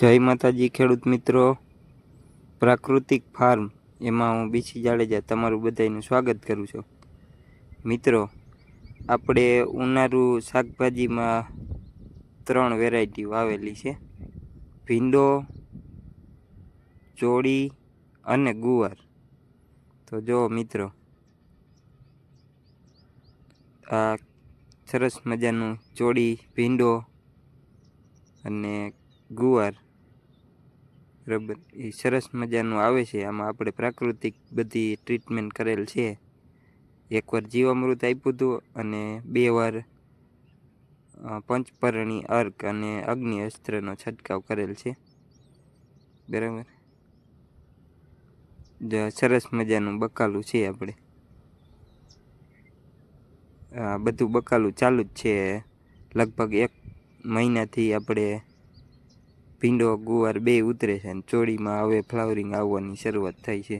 જય માતાજી ખેડૂત મિત્રો, પ્રાકૃતિક ફાર્મ એમાં હું બીસી જાડેજા તમારું બધાનું સ્વાગત કરું છું. મિત્રો, આપણે ઉનાળુ શાકભાજીમાં 3 વેરાયટી વાવેલી છે: ભીંડો, ચોળી અને ગુવાર. તો જો મિત્રો, આ સરસ મજાનું ચોળી, ભીંડો અને ગુવાર બરાબર એ સરસ મજાનું આવે છે. આમાં આપણે પ્રાકૃતિક બધી ટ્રીટમેન્ટ કરેલ છે. એકવાર જીવામૃત આપ્યું હતું અને 2 વાર પંચપર્ણી અર્ક અને અગ્નિ અસ્ત્રનો છંટકાવ કરેલ છે. બરાબર, સરસ મજાનું બકાલું છે. આપણે બધું બકાલું ચાલુ જ છે. લગભગ 1 મહિનાથી આપણે ભીંડો ગુવાર 2 ઉતરે છે અને ચોળીમાં હવે ફ્લાવરિંગ આવવાની શરૂઆત થઈ છે.